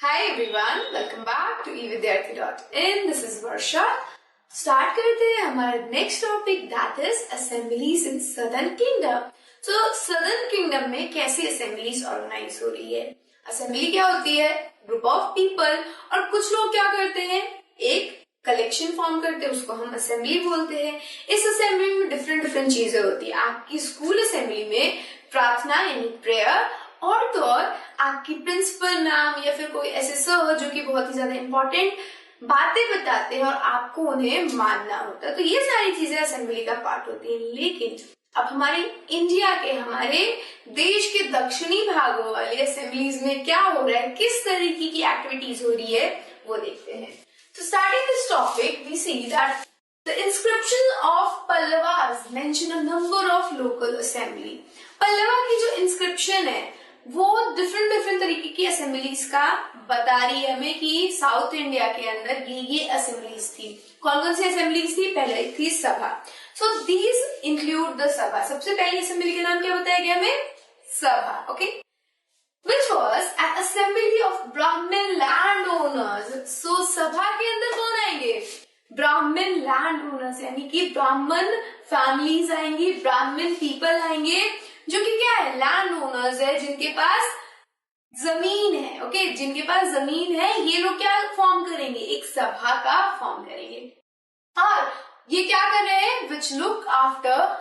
Hi everyone, welcome back to evidyarthi.in. This is Varsha. Start करते हैं हमारा next topic that is assemblies in southern kingdom. So southern kingdom में कैसे assemblies organise हो रही है. असेंबली क्या होती है? Group of people. और कुछ लोग क्या करते हैं, एक कलेक्शन फॉर्म करते हैं, उसको हम असेंबली बोलते हैं. इस असेंबली में डिफरेंट चीजें होती है. आपकी स्कूल असेंबली में प्रार्थना यानी प्रेयर, और तो और आपकी प्रिंसिपल मैम या फिर कोई ऐसे सर जो कि बहुत ही ज्यादा इंपॉर्टेंट बातें बताते हैं और आपको उन्हें मानना होता है. तो ये सारी चीजें असेंबली का पार्ट होती है. लेकिन अब हमारे इंडिया के, हमारे देश के दक्षिणी भागों वाली असेंबलीज में क्या हो रहा है, किस तरीके की एक्टिविटीज हो रही है, वो देखते हैं. तो starting this topic we see that the inscription of Pallavas mention a number of local assembly. Pallava की जो इंस्क्रिप्शन है वो डिफरेंट तरीके की असेंबलीज का बता रही है हमें कि साउथ इंडिया के अंदर ये असेंबलीज थी. कौन सी असेंबलीज थी? पहले थी सभा. सो दीज इंक्लूड द सभा. सबसे पहली असेंबली का नाम क्या बताया गया हमें? सभा. Okay, which was an assembly of Brahmin landowners. So सभा के अंदर कौन आएंगे? ब्राह्मण लैंड ओनर्स, यानी कि ब्राह्मण फैमिलीज आएंगी, ब्राह्मण पीपल आएंगे जो कि क्या है, लैंड ओनर्स है, जिनके पास जमीन है. ओके, जिनके पास जमीन है, ये लोग क्या फॉर्म करेंगे? एक सभा का फॉर्म करेंगे. और ये क्या कर रहे हैं? Which look after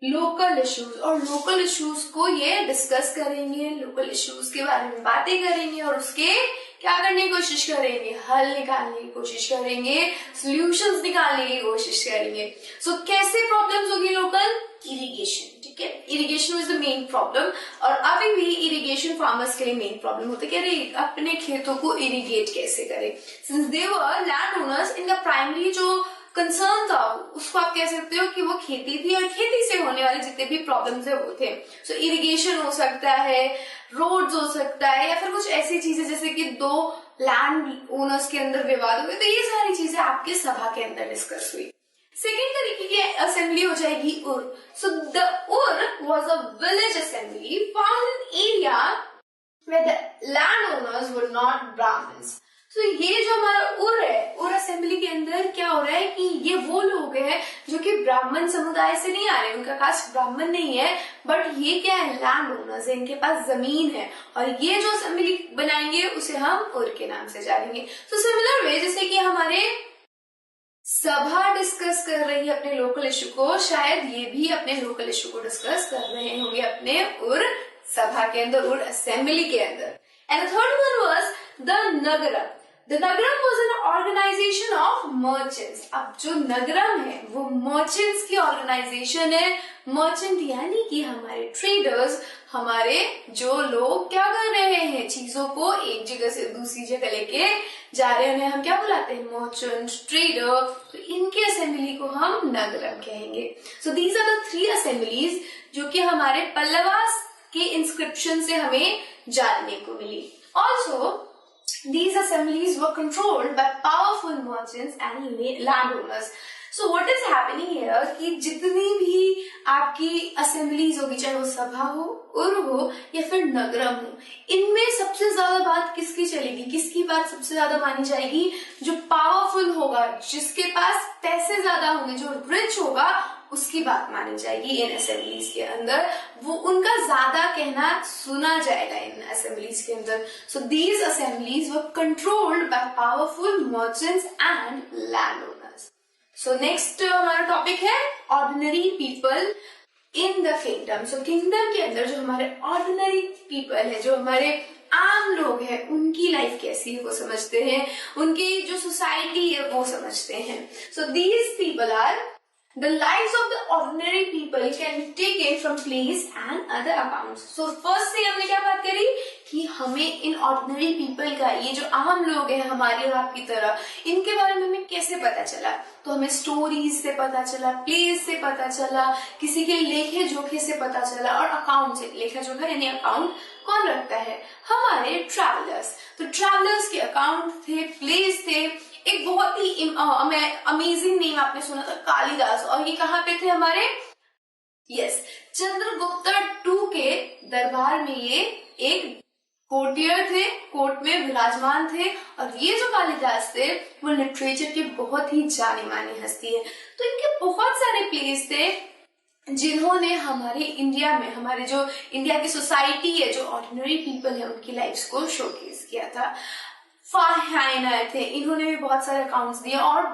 local issues. और लोकल इश्यूज को ये डिस्कस करेंगे, लोकल इश्यूज के बारे में बातें करेंगे और उसके क्या करने की कोशिश करेंगे? हल निकालने की कोशिश करेंगे, सॉल्यूशंस निकालने की कोशिश करेंगे. सो कैसे प्रॉब्लम्स होगी लोकल? इरिगेशन. ठीक है, irrigation is the main problem. और अभी भी इरिगेशन फार्मर्स के लिए मेन प्रॉब्लम होता है कि अरे अपने खेतों को इरिगेट कैसे करें. Since they were land owners, इनका प्राइमरी जो कंसर्न था उसको आप कह सकते हो कि वो खेती थी, और खेती से होने वाले जितने भी प्रॉब्लम्स है वो थे. सो इरिगेशन हो सकता है, रोड्स हो सकता है, या फिर कुछ ऐसी चीजें जैसे कि दो लैंड ओनर्स के अंदर विवाद हुए. तो ये सारी चीजें आपके सभा के अंदर डिस्कस हुई. सेकेंड तरीके की असेंबली हो जाएगी ur. So the ur was a village assembly found in area where the land owners were not Brahmans. तो ये जो हमारा उर है, उर असेंबली के अंदर क्या हो रहा है कि ये वो लोग हैं जो कि ब्राह्मण समुदाय से नहीं आ रहे, उनका कास्ट ब्राह्मण नहीं है, बट ये क्या है, लैंड ओनर्स है, इनके पास जमीन है, और ये जो असेंबली बनाएंगे उसे हम उर के नाम से जानेंगे. तो सिमिलर वे जैसे कि हमारे सभा डिस्कस कर रही है अपने लोकल इशू को, शायद ये भी अपने लोकल इशू को डिस्कस कर रहे होंगे अपने उर सभा के अंदर, उर असेंबली के अंदर. And third one was the Nagaram. The Nagaram was an organization of merchants. अब जो नगरम है वो merchants की ऑर्गेनाइजेशन है. मर्चेंट यानी कि हमारे ट्रेडर्स, हमारे जो लोग क्या कर रहे हैं, चीजों को एक जगह से दूसरी जगह लेके जा रहे हैं, उन्हें हम क्या बुलाते हैं? Merchant, trader. तो इनके असेंबली को हम नगरम कहेंगे. So these are the three assemblies जो कि हमारे पल्लवास के इंस्क्रिप्शन से हमें जानने को मिली. Also these assemblies were controlled by powerful merchants and landowners. So what is happening here कि जितनी भी आपकी assemblies होगी, चाहे वो सभा हो, उर हो या फिर नगरम हो, इनमें सबसे ज्यादा बात किसकी चलेगी, किसकी बात सबसे ज्यादा मानी जाएगी? जो पावरफुल होगा, जिसके पास पैसे ज्यादा होंगे, जो रिच होगा, उसकी बात मानी जाएगी इन असेंबलीज के अंदर. वो उनका ज्यादा कहना सुना जाएगा इन असेंबलीज के अंदर. So these assemblies were controlled by powerful merchants and land owners. So next हमारा टॉपिक है ordinary people in the kingdom. So kingdom के अंदर जो हमारे ऑर्डिनरी पीपल है, जो हमारे आम लोग हैं, उनकी लाइफ कैसी है वो समझते हैं, उनकी जो सोसाइटी है वो समझते हैं. So these people are the lives of the ordinary people can be taken from place and other accounts. So first से हमने क्या बात करी कि हमें इन ordinary people का, ये जो आम लोग हैं हमारे और आपकी तरह, इनके बारे में हमें कैसे पता चला? तो हमें स्टोरीज से पता चला, प्लेस से पता चला, किसी के लेखे जोखे से पता चला, और अकाउंट से. लेखा जोखा यानी अकाउंट कौन रखता है? हमारे ट्रैवलर्स. तो ट्रैवलर्स के अकाउंट थे, प्लेस थे. एक बहुत ही अमेजिंग नेम आपने सुना था, कालिदास, और ये कहाँ पे थे हमारे? यस, चंद्रगुप्त II के दरबार में ये एक कोर्टियर थे, कोर्ट में विराजमान थे, और ये जो कालिदास थे वो लिटरेचर के बहुत ही जानी मानी हस्ती है। तो इनके बहुत सारे प्लेस थे जिन्होंने हमारे इंडिया में, हमारे जो इंडिया की सोसाइटी है, जो ऑर्डिनरी पीपल है, उनकी लाइफ्स को शोकेस किया था। फाहियान आए थे, इन्होंने भी बहुत सारे अकाउंट्स दिए और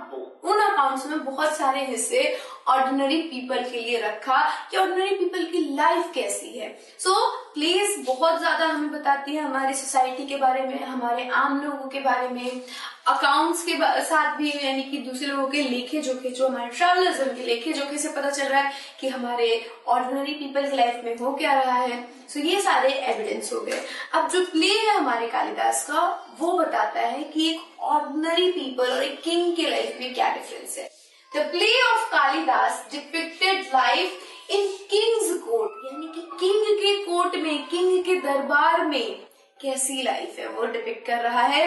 उन अकाउंट्स में बहुत सारे हिस्से ऑर्डिनरी पीपल के लिए रखा कि ऑर्डिनरी पीपल की लाइफ कैसी है। सो प्लेस बहुत ज्यादा हमें बताती है हमारी सोसाइटी के बारे में, हमारे आम लोगों के बारे में। अकाउंट्स के साथ भी, यानी कि दूसरे लोगों के लेखे जोखे, जो हमारे ट्रैवलर्स के लेखे जोखे से पता चल रहा है कि हमारे ऑर्डिनरी पीपल की लाइफ में हो क्या रहा है। सो ये सारे एविडेंस हो गए। अब जो प्ले है हमारे कालिदास का, वो बताता है कि एक ऑर्डिनरी पीपल और एक किंग के लाइफ में क्या डिफरेंस है। The play of Kalidas depicted life in Kings court, यानी कि किंग के कोर्ट में, किंग के दरबार में कैसी लाइफ है वो डिपिक्ट कर रहा है।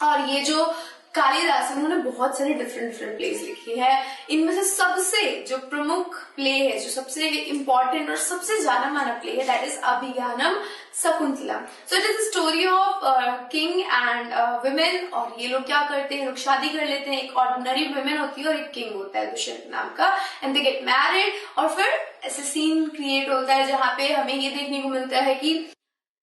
और ये जो कालिदास है, उन्होंने बहुत सारे डिफरेंट प्लेस लिखी है। इनमें से सबसे जो प्रमुख प्ले है, जो सबसे इम्पोर्टेंट और सबसे जाना माना प्ले है, that is Abhijnanam Shakuntalam. So it is the story of king and women. और ये लोग क्या करते हैं, लोग शादी कर लेते हैं। एक ऑर्डिनरी वुमेन होती है और एक किंग होता है दुष्यंत नाम का, एंड दे गेट मैरिड। और फिर ऐसे सीन क्रिएट होता है जहाँ पे हमें ये देखने को मिलता है कि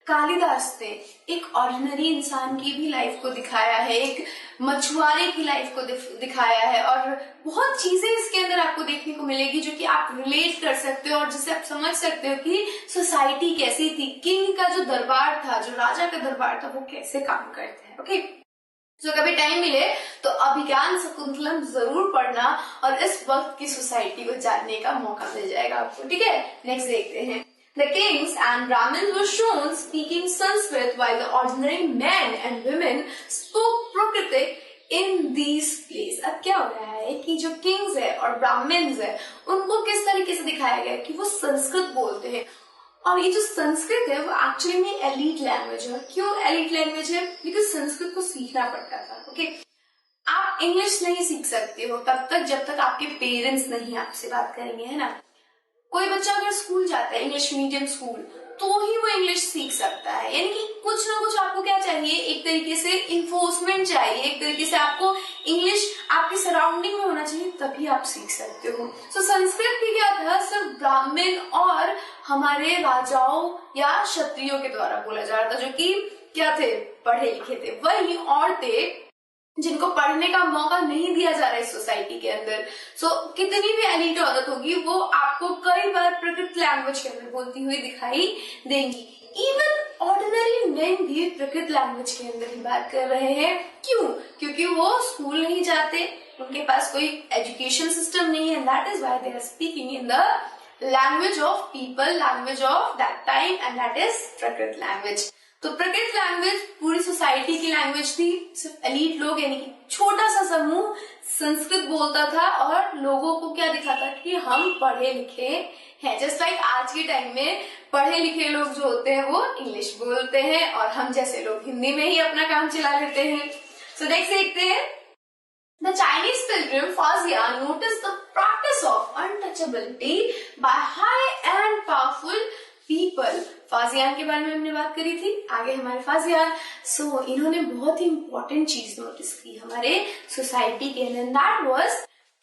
कालिदास ने एक ऑर्डिनरी इंसान की भी लाइफ को दिखाया है, एक मछुआरे की लाइफ को दिखाया है, और बहुत चीजें इसके अंदर आपको देखने को मिलेगी जो कि आप रिलेट कर सकते हो और जिससे आप समझ सकते हो कि सोसाइटी कैसी थी, किंग का जो दरबार था, जो राजा का दरबार था, वो कैसे काम करते हैं। ओके, तो कभी टाइम मिले तो अभिज्ञान शकुंतलम जरूर पढ़ना और इस वक्त की सोसाइटी को जानने का मौका मिल जाएगा आपको। ठीक है, नेक्स्ट देखते हैं। The kings and Brahmins were shown speaking Sanskrit while the ordinary men and women spoke Prakritic in these plays. अब क्या हो रहा है कि जो किंग्स है और ब्राह्मण्स है, उनको किस तरीके से दिखाया गया है कि वो संस्कृत बोलते हैं। और ये जो संस्कृत है वो एक्चुअली में एलीट लैंग्वेज है। क्यों एलीट लैंग्वेज है? बिकॉज संस्कृत को सीखना पड़ता था। ओके, आप इंग्लिश नहीं सीख सकते हो तब तक जब तक आपके पेरेंट्स नहीं आपसे बात करेंगे, है ना। कोई बच्चा अगर स्कूल जाता है, इंग्लिश मीडियम स्कूल, तो ही वो इंग्लिश सीख सकता है। यानी कि कुछ ना कुछ आपको क्या चाहिए, एक तरीके से इन्फोर्समेंट चाहिए, एक तरीके से आपको इंग्लिश आपकी सराउंडिंग में होना चाहिए, तभी आप सीख सकते हो। सो संस्कृत भी क्या था, सिर्फ ब्राह्मण और हमारे राजाओं या क्षत्रियों के द्वारा बोला जा रहा था, जो कि क्या थे, पढ़े लिखे थे। वही औरतें जिनको पढ़ने का मौका नहीं दिया जा रहा है सोसाइटी के अंदर, सो कितनी भी एलीट औरत होगी वो आपको कई बार प्रकृत लैंग्वेज के अंदर बोलती हुई दिखाई देंगी। इवन ऑर्डिनरी मेन भी प्रकृत लैंग्वेज के अंदर ही बात कर रहे हैं। क्यों? क्योंकि वो स्कूल नहीं जाते, उनके पास कोई एजुकेशन सिस्टम नहीं है, that is why they are speaking in the language of people, language of that time, and that is Prakrit language. तो प्रकृत लैंग्वेज पूरी सोसाइटी की लैंग्वेज थी। सिर्फ एलीट लोग, यानी कि छोटा सा समूह संस्कृत बोलता था और लोगों को क्या दिखाता कि हम पढ़े लिखे हैं। जस्ट लाइक आज के टाइम में पढ़े लिखे लोग जो होते हैं वो इंग्लिश बोलते हैं और हम जैसे लोग हिंदी में ही अपना काम चला लेते हैं। सो नेक्स्ट देखते हैं। The Chinese pilgrim Faxian noticed the practice of untouchability by high and powerful people. फाजियान के बारे में हमने बात करी थी, आगे हमारे फाजियान। सो इन्होंने बहुत ही इंपॉर्टेंट चीज नोटिस की हमारे सोसाइटी के अंदर, दैट वाज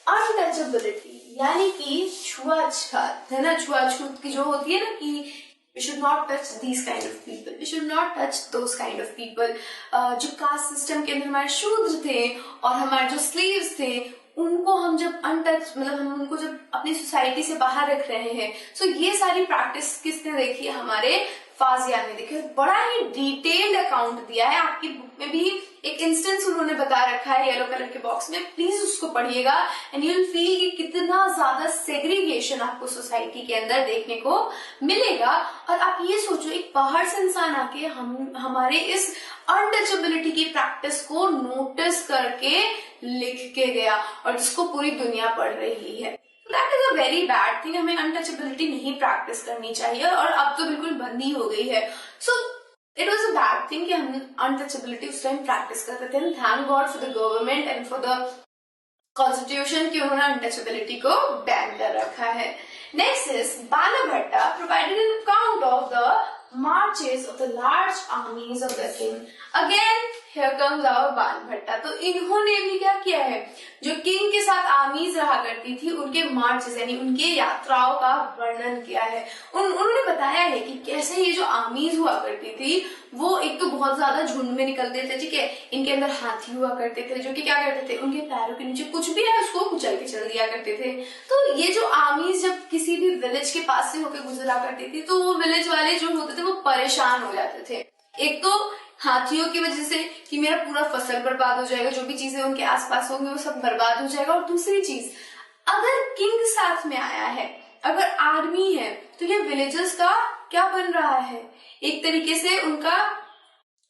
अनटचेबिलिटी, यानी कि छुआछूत, है ना। छुआछूत की जो होती है ना कि we should not touch these kind of people, we should not touch those kind of people। जो कास्ट सिस्टम के अंदर हमारे शूद्र थे और हमारे जो स्लेव्स थे, उनको हम जब अनटच, मतलब हम उनको जब अपनी सोसाइटी से बाहर रख रहे हैं, सो ये सारी प्रैक्टिस किसने देखी है, हमारे फाजियान ने देखी। बड़ा ही डिटेल्ड अकाउंट दिया है, आपकी बुक में भी एक इंस्टेंस उन्होंने बता रखा है येलो कलर के बॉक्स में, प्लीज उसको पढ़िएगा एंड यू विल फील कि कितना ज्यादा सेग्रीगेशन आपको सोसाइटी के अंदर देखने को मिलेगा। और आप ये सोचो, एक बाहर से इंसान आके हमारे इस अनटचेबिलिटी की प्रैक्टिस को नोटिस करके लिख के गया और जिसको पूरी दुनिया पढ़ रही है। That is a very bad thing. हमें अनटचेबिलिटी नहीं प्रैक्टिस करनी चाहिए और अब तो बिल्कुल बंद ही हो गई है। So it was a bad thing कि हम अनटचेबिलिटी उस टाइम प्रैक्टिस करते थे। Thank God for the government and for the constitution कि उन्होंने अनटचेबिलिटी को बैन कर रखा है। Next is Banabhatta provided an account of the marches of the large armies of the king. Again, here comes our बाणभट्टा. तो इन्होंने भी क्या किया है, जो किंग के साथ आर्मीज रहा करती थी उनके मार्चेस यानी उनके यात्राओं का वर्णन किया है. उन्होंने बताया है कि कैसे ये जो आर्मीज हुआ करती थी वो एक तो बहुत ज्यादा झुंड में निकलते थे, ठीक है. इनके अंदर हाथी हुआ करते थे जो कि क्या करते थे, उनके पैरों के नीचे कुछ भी है उसको कुचल के चल दिया करते थे. तो ये जो आर्मीज जब किसी भी विलेज के पास से होकर गुजरा करती थी तो वो विलेज वाले जो होते थे वो परेशान हो जाते थे. एक तो हाथियों की वजह से कि मेरा पूरा फसल बर्बाद हो जाएगा, जो भी चीजें उनके आसपास होंगे वो सब बर्बाद हो जाएगा. और दूसरी चीज, अगर किंग साथ में आया है, अगर आर्मी है, तो ये विलेजर्स का क्या बन रहा है, एक तरीके से उनका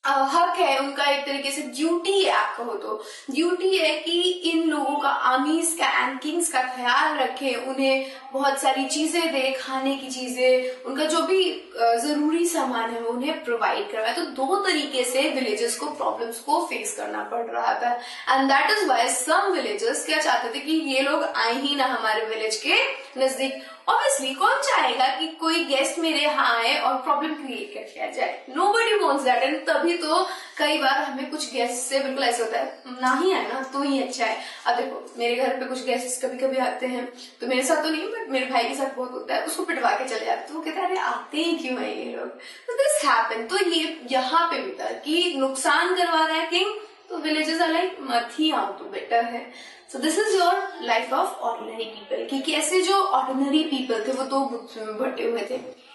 हक है, उनका एक तरीके से ड्यूटी है. आप कहो तो ड्यूटी है कि इन लोगों का, आर्मीज का एंड किंग्स का ख्याल रखे, उन्हें बहुत सारी चीजें दे, खाने की चीजें, उनका जो भी जरूरी सामान है वो उन्हें प्रोवाइड करवाए. तो दो तरीके से विलेजर्स को प्रॉब्लम्स को फेस करना पड़ रहा था. And that is why some villagers क्या चाहते थे कि ये लोग आए ही ना हमारे विलेज के नजदीक. ऑब्वियसली कौन चाहेगा कि कोई गेस्ट मेरे यहाँ आए और प्रॉब्लम क्रिएट करके जाए. Nobody wants that. एंड तभी तो कई बार हमें कुछ गेस्ट से बिल्कुल ऐसा होता है, ना ही आए ना तो ही अच्छा है. अब देखो मेरे घर पे कुछ गेस्ट कभी कभी आते हैं, तो मेरे साथ तो नहीं बट मेरे भाई के साथ बहुत होता है, उसको पिटवा के चले जाते. तो वो कहता है अरे आते ही क्यों है ये लोग. तो दिस हैपन. तो ये यहाँ पे भी था कि नुकसान करवा रहा है किंग, तो विलेजेस आर लाइक मत ही आओ तो बेटर है. So this is your life of ordinary people. क्योंकि ऐसे जो ऑर्डिनरी पीपल थे वो दो ग्रुप्स में बटे हुए थे,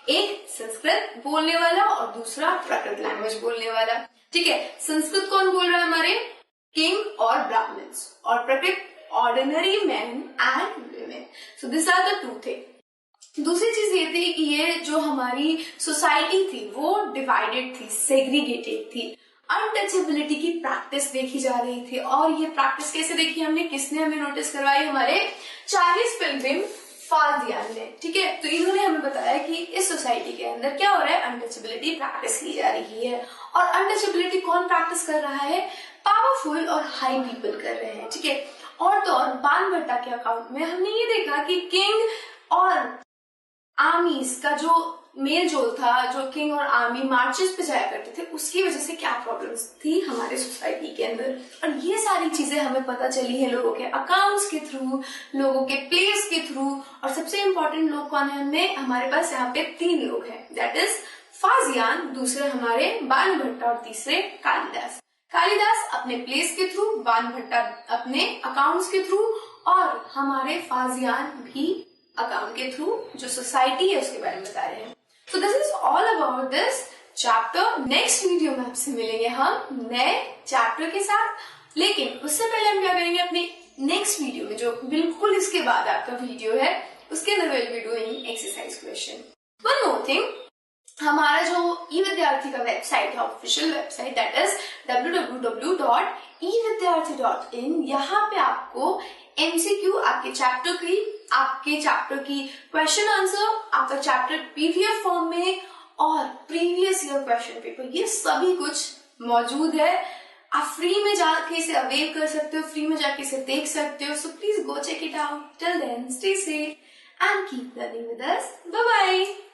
एक संस्कृत बोलने वाला और दूसरा प्राकृत लैंग्वेज बोलने वाला. ठीक है, संस्कृत कौन बोल रहा है, हमारे किंग और ब्राह्मण्स, और Prakrit ordinary man and women. So this are the two thing. दूसरी चीज ये थी कि ये जो हमारी सोसाइटी थी वो डिवाइडेड थी, सेग्रीगेटेड थी. अनटचेबिलिटी की प्रैक्टिस देखी जा रही थी. और ये प्रैक्टिस कैसे देखी हमने, किसने हमें नोटिस करवाई, हमारे चाइनीज पिलग्रिम फाजियान ने. ठीक है, तो इन्होंने हमें बताया कि इस सोसाइटी के अंदर क्या हो रहा है, अनटचेबिलिटी प्रैक्टिस की जा रही है. और अनटचेबिलिटी कौन प्रैक्टिस कर रहा है, पावरफुल और हाई पीपल कर रहे हैं. ठीक है, और तो और बाणभट्टा के अकाउंट में हमने ये देखा कि किंग और आर्मीज का जो मेल जोल था, जो किंग और आर्मी मार्चेस पे जाया करते थे, उसकी वजह से क्या प्रॉब्लम्स थी हमारे सोसाइटी के अंदर. और ये सारी चीजें हमें पता चली है लोगों के अकाउंट्स के थ्रू, लोगों के प्लेस के थ्रू. और सबसे इम्पोर्टेंट लोग कौन है, हमें हमारे पास यहाँ पे 3 लोग हैं, दैट इज फाजियान, दूसरे हमारे बाणभट्टा और तीसरे कालिदास. कालिदास अपने प्लेस के थ्रू, बाणभट्टा अपने अकाउंट्स के थ्रू, और हमारे फाजियान भी अकाउंट के थ्रू जो सोसाइटी है उसके बारे में बता रहे हैं. So this is all about this chapter. Next video में आपसे मिलेंगे हम नए चैप्टर के साथ. लेकिन उससे पहले हम क्या करेंगे, अपने नेक्स्ट वीडियो में जो बिल्कुल इसके बाद आपका वीडियो है उसके अंदर will be doing exercise question. One more thing, हमारा जो ई विद्यार्थी का वेबसाइट है, official website, that is www.evidyarthi.in. यहाँ पे आपको MCQ, आपके चैप्टर की क्वेश्चन आंसर, आपका चैप्टर PDF फॉर्म में, और प्रीवियस ईयर क्वेश्चन पेपर, ये सभी कुछ मौजूद है. आप फ्री में जाके इसे अवेल कर सकते हो, फ्री में जाके इसे देख सकते हो. So please go check it out. Till then stay safe and keep learning with us. Bye bye.